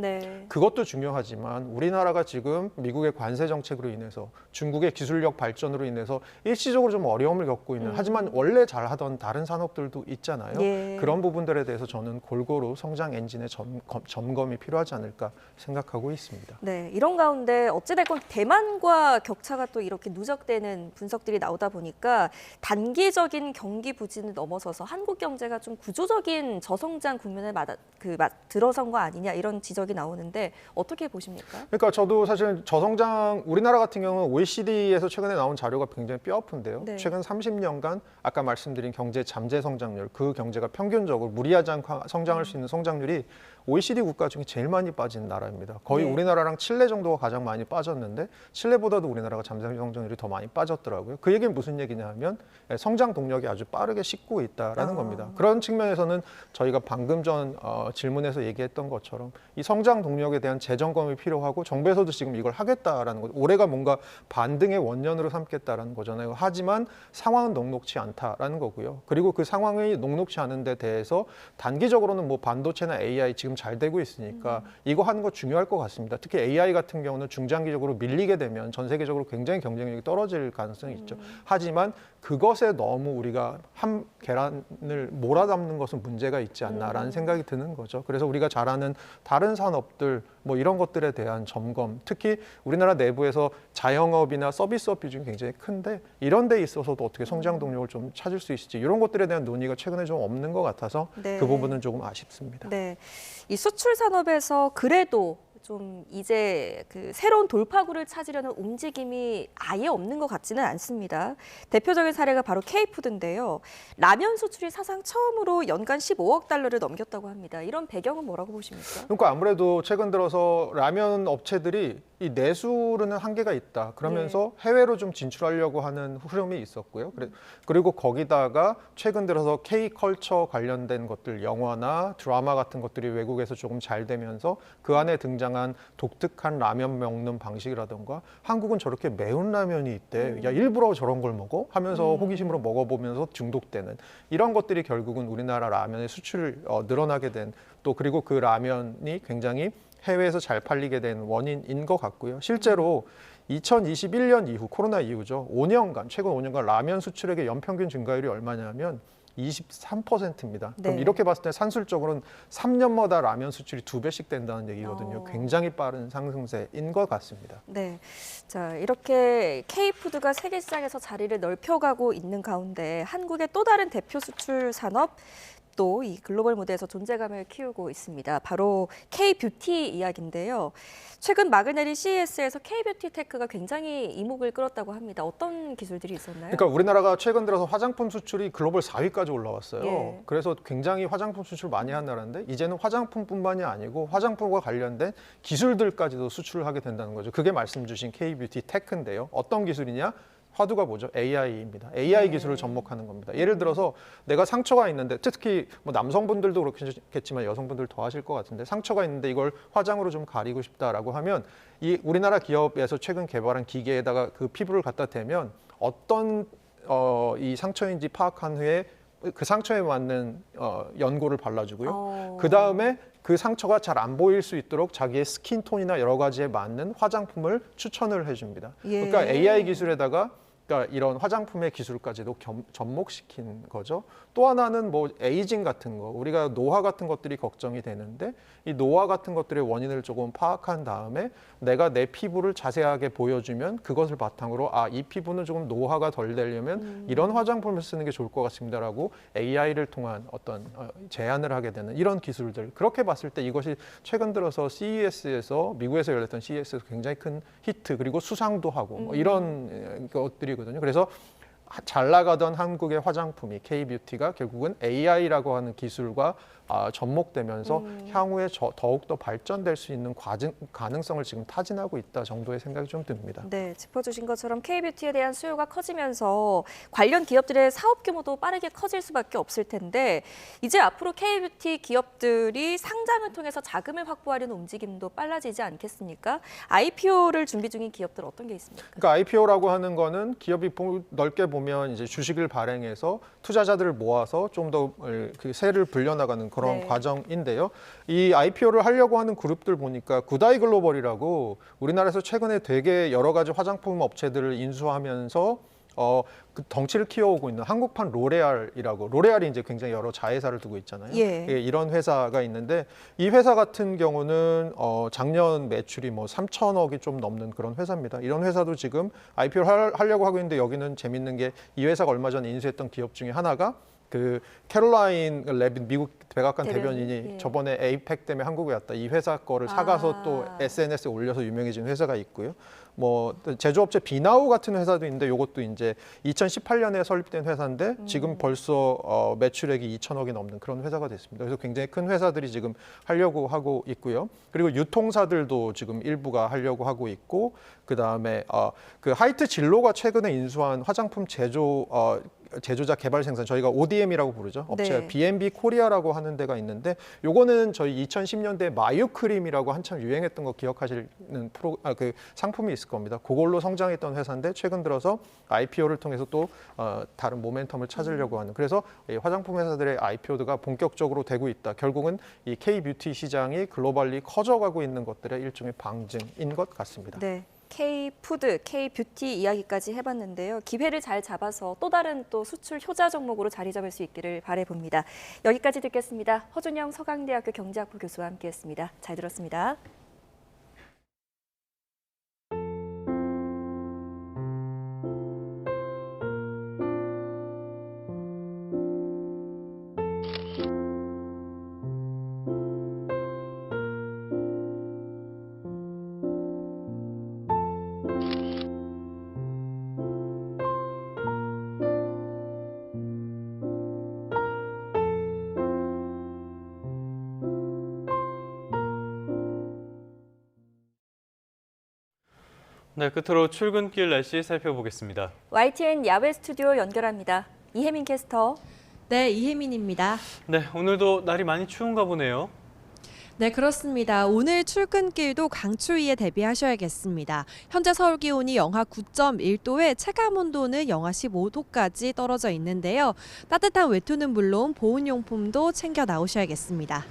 그것도 중요하지만 우리나라가 지금 미국의 관세 정책으로 인해서 중국의 기술력 발전으로 인해서 일시적으로 좀 어려움을 겪고 있는 하지만 원래 잘하던 다른 산업들도 있잖아요. 그런 부분들에 대해서 저는 골고루 성장 엔진에 점검이 필요하지 않을까 생각하고 있습니다. 네, 이런 가운데 어찌됐건 대만과 격차가 또 이렇게 누적되는 분석들이 나오다 보니까 단기적인 경기 부진을 넘어서서 한국 경제가 좀 구조적인 저성장 국면에 들어선 거 아니냐 이런 지적이 나오는데 어떻게 보십니까? 그러니까 저도 사실 저성장 우리나라 같은 경우는 OECD에서 최근에 나온 자료가 굉장히 뼈아픈데요. 네. 최근 30년간 아까 말씀드린 경제 잠재 성장률, 그 경제가 평균적으로 무리하지 않고 성장할 수 있는 성장률이 OECD 국가 중에 제일 많이 빠진 나라입니다. 거의 네. 우리나라랑 칠레 정도가 가장 많이 빠졌는데 칠레보다도 우리나라가 잠재 성장률이 더 많이 빠졌더라고요. 그 얘기는 무슨 얘기냐 하면 성장 동력이 아주 빠르게 식고 있다라는 겁니다. 그런 측면에서는 저희가 방금 전 질문에서 얘기했던 것처럼 이 성장 동력에 대한 재점검이 필요하고 정부에서도 지금 이걸 하겠다라는 거, 올해가 뭔가 반등의 원년으로 삼겠다라는 거잖아요. 하지만 상황은 녹록치 않다라는 거고요. 그리고 그 상황이 녹록치 않은 데 대해서 단기적으로는 뭐 반도체나 AI 지금 잘 되고 있으니까 이거 하는 거 중요할 것 같습니다. 특히 AI 같은 경우는 중장기적으로 밀리게 되면 전 세계적으로 굉장히 경쟁력이 떨어질 가능성이 있죠. 하지만 그것에 너무 우리가 한 계란을 몰아담는 것은 문제가 있지 않나라는 생각이 드는 거죠. 그래서 우리가 잘 아는 다른 산업들 뭐 이런 것들에 대한 점검, 특히 우리나라 내부에서 자영업이나 서비스업 비중이 굉장히 큰데 이런 데 있어서도 어떻게 성장 동력을 좀 찾을 수 있을지 이런 것들에 대한 논의가 최근에 좀 없는 것 같아서 네. 그 부분은 조금 아쉽습니다. 네, 이 수출 산업에서 그래도 좀 이제 그 새로운 돌파구를 찾으려는 움직임이 아예 없는 것 같지는 않습니다. 대표적인 사례가 바로 K푸드인데요. 라면 수출이 사상 처음으로 연간 15억 달러를 넘겼다고 합니다. 이런 배경은 뭐라고 보십니까? 그러니까 아무래도 최근 들어서 라면 업체들이 이 내수로는 한계가 있다. 그러면서 해외로 좀 진출하려고 하는 흐름이 있었고요. 그리고 거기다가 최근 들어서 K컬처 관련된 것들, 영화나 드라마 같은 것들이 외국에서 조금 잘 되면서 그 안에 등장한 독특한 라면 먹는 방식이라던가 한국은 저렇게 매운 라면이 있대. 야, 일부러 저런 걸 먹어? 하면서 호기심으로 먹어보면서 중독되는 이런 것들이 결국은 우리나라 라면의 수출을 늘어나게 된 또 그리고 그 라면이 굉장히 해외에서 잘 팔리게 된 원인인 것 같고요. 실제로 2021년 이후, 코로나 이후죠. 5년간, 최근 5년간 라면 수출액의 연평균 증가율이 얼마냐면 23%입니다. 네. 그럼 이렇게 봤을 때 산술적으로는 3년마다 라면 수출이 2배씩 된다는 얘기거든요. 굉장히 빠른 상승세인 것 같습니다. 네, 자 이렇게 K푸드가 세계 시장에서 자리를 넓혀가고 있는 가운데 한국의 또 다른 대표 수출 산업 또 이 글로벌 무대에서 존재감을 키우고 있습니다. 바로 K뷰티 이야기인데요. 최근 막을 내린 CES에서 K뷰티 테크가 굉장히 이목을 끌었다고 합니다. 어떤 기술들이 있었나요? 그러니까 우리나라가 최근 들어서 화장품 수출이 글로벌 4위까지 올라왔어요. 예. 그래서 굉장히 화장품 수출 많이 한 나라인데 이제는 화장품뿐만이 아니고 화장품과 관련된 기술들까지도 수출을 하게 된다는 거죠. 그게 말씀 주신 K뷰티 테크인데요. 어떤 기술이냐? 화두가 뭐죠? AI입니다. AI 기술을 접목하는 겁니다. 예를 들어서 내가 상처가 있는데 특히 뭐 남성분들도 그렇겠지만 여성분들 더 하실 것 같은데 상처가 있는데 이걸 화장으로 좀 가리고 싶다라고 하면 이 우리나라 기업에서 최근 개발한 기계에다가 그 피부를 갖다 대면 어떤 이 상처인지 파악한 후에 그 상처에 맞는 연고를 발라주고요. 그 다음에 그 상처가 잘 안 보일 수 있도록 자기의 스킨톤이나 여러 가지에 맞는 화장품을 추천을 해줍니다. 예. 그러니까 AI 기술에다가 그러니까 이런 화장품의 기술까지도 접목시킨 거죠. 또 하나는 뭐 에이징 같은 거, 우리가 노화 같은 것들이 걱정이 되는데 이 노화 같은 것들의 원인을 조금 파악한 다음에 내가 내 피부를 자세하게 보여주면 그것을 바탕으로 이 피부는 조금 노화가 덜 되려면 이런 화장품을 쓰는 게 좋을 것 같습니다라고 AI를 통한 어떤 제안을 하게 되는 이런 기술들. 그렇게 봤을 때 이것이 최근 들어서 CES에서 미국에서 열렸던 CES에서 굉장히 큰 히트 그리고 수상도 하고 뭐 이런 것들이거든요. 그래서 잘 나가던 한국의 화장품이 K뷰티가 결국은 AI라고 하는 기술과 접목되면서 향후에 더욱더 발전될 수 있는 가능성을 지금 타진하고 있다 정도의 생각이 좀 듭니다. 네, 짚어주신 것처럼 K뷰티에 대한 수요가 커지면서 관련 기업들의 사업 규모도 빠르게 커질 수밖에 없을 텐데 이제 앞으로 K뷰티 기업들이 상장을 통해서 자금을 확보하려는 움직임도 빨라지지 않겠습니까? IPO를 준비 중인 기업들 어떤 게 있습니까? 그러니까 IPO라고 하는 거는 기업이 넓게 보면 이제 주식을 발행해서 투자자들을 모아서 좀 더 그 세를 불려나가는 그런 과정인데요. 이 IPO를 하려고 하는 그룹들 보니까 구다이 글로벌이라고 우리나라에서 최근에 되게 여러 가지 화장품 업체들을 인수하면서 그 덩치를 키워오고 있는 한국판 로레알이라고, 로레알이 이제 굉장히 여러 자회사를 두고 있잖아요. 예. 이런 회사가 있는데 이 회사 같은 경우는 작년 매출이 뭐 3천억이 좀 넘는 그런 회사입니다. 이런 회사도 지금 IPO를 하려고 하고 있는데 여기는 재밌는 게 이 회사가 얼마 전에 인수했던 기업 중에 하나가 그 캐롤라인 레빈 미국 백악관 대변인이 예. 저번에 에이펙 때문에 한국에 왔다. 이 회사 거를 사가서 또 SNS에 올려서 유명해진 회사가 있고요. 뭐 제조업체 비나우 같은 회사도 있는데 이것도 이제 2018년에 설립된 회사인데 지금 벌써 매출액이 2천억이 넘는 그런 회사가 됐습니다. 그래서 굉장히 큰 회사들이 지금 하려고 하고 있고요. 그리고 유통사들도 지금 일부가 하려고 하고 있고, 그 다음에 그 하이트 진로가 최근에 인수한 화장품 제조자 개발 생산, 저희가 ODM이라고 부르죠. 업체가 네. B&B 코리아라고 하는 데가 있는데 요거는 저희 2010년대 마유 크림이라고 한참 유행했던 거 기억하시는 그 상품이 있을 겁니다. 그걸로 성장했던 회사인데 최근 들어서 IPO를 통해서 또 다른 모멘텀을 찾으려고 하는, 그래서 이 화장품 회사들의 IPO가 본격적으로 되고 있다. 결국은 이 K-뷰티 시장이 글로벌리 커져가고 있는 것들의 일종의 방증인 것 같습니다. 네. K-푸드, K-뷰티 이야기까지 해봤는데요. 기회를 잘 잡아서 또 다른 또 수출 효자 종목으로 자리 잡을 수 있기를 바라봅니다. 여기까지 듣겠습니다. 허준영 서강대학교 경제학부 교수와 함께했습니다. 잘 들었습니다. 네, 끝으로 출근길 날씨 살펴보겠습니다. YTN 야외 스튜디오 연결합니다. 이혜민 캐스터. 네, 이혜민입니다. 네, 오늘도 날이 많이 추운가 보네요. 네, 그렇습니다. 오늘 출근길도 강추위에 대비하셔야겠습니다. 현재 서울 기온이 영하 9.1도에 체감 온도는 영하 15도까지 떨어져 있는데요. 따뜻한 외투는 물론 보온용품도 챙겨 나오셔야겠습니다.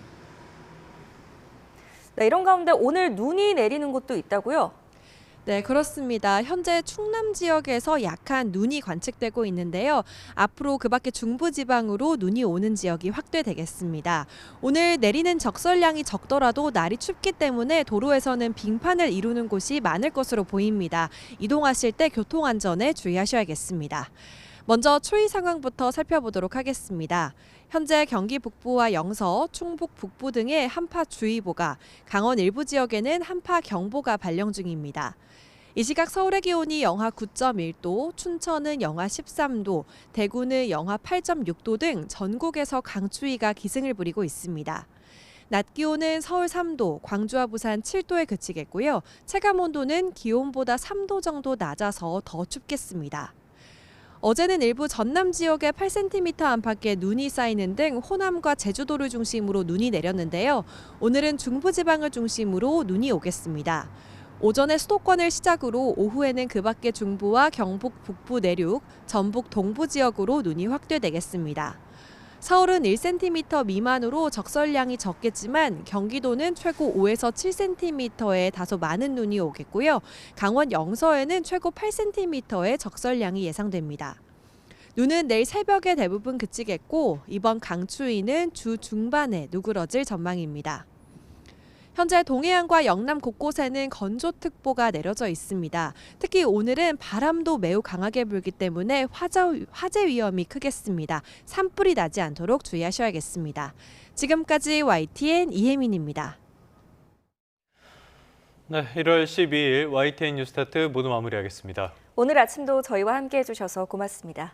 네, 이런 가운데 오늘 눈이 내리는 곳도 있다고요? 네, 그렇습니다. 현재 충남 지역에서 약한 눈이 관측되고 있는데요. 앞으로 그 밖에 중부지방으로 눈이 오는 지역이 확대되겠습니다. 오늘 내리는 적설량이 적더라도 날이 춥기 때문에 도로에서는 빙판을 이루는 곳이 많을 것으로 보입니다. 이동하실 때 교통안전에 주의하셔야겠습니다. 먼저 추위 상황부터 살펴보도록 하겠습니다. 현재 경기 북부와 영서, 충북 북부 등의 한파주의보가, 강원 일부 지역에는 한파경보가 발령 중입니다. 이 시각 서울의 기온이 영하 9.1도, 춘천은 영하 13도, 대구는 영하 8.6도 등 전국에서 강추위가 기승을 부리고 있습니다. 낮 기온은 서울 3도, 광주와 부산 7도에 그치겠고요. 체감 온도는 기온보다 3도 정도 낮아서 더 춥겠습니다. 어제는 일부 전남 지역에 8cm 안팎의 눈이 쌓이는 등 호남과 제주도를 중심으로 눈이 내렸는데요. 오늘은 중부지방을 중심으로 눈이 오겠습니다. 오전에 수도권을 시작으로 오후에는 그 밖의 중부와 경북 북부 내륙, 전북 동부 지역으로 눈이 확대되겠습니다. 서울은 1cm 미만으로 적설량이 적겠지만 경기도는 최고 5에서 7cm의 다소 많은 눈이 오겠고요. 강원 영서에는 최고 8cm의 적설량이 예상됩니다. 눈은 내일 새벽에 대부분 그치겠고 이번 강추위는 주 중반에 누그러질 전망입니다. 현재 동해안과 영남 곳곳에는 건조특보가 내려져 있습니다. 특히 오늘은 바람도 매우 강하게 불기 때문에 화재 위험이 크겠습니다. 산불이 나지 않도록 주의하셔야겠습니다. 지금까지 YTN 이혜민입니다. 네, 1월 12일 YTN 뉴스타트 모두 마무리하겠습니다. 오늘 아침도 저희와 함께해 주셔서 고맙습니다.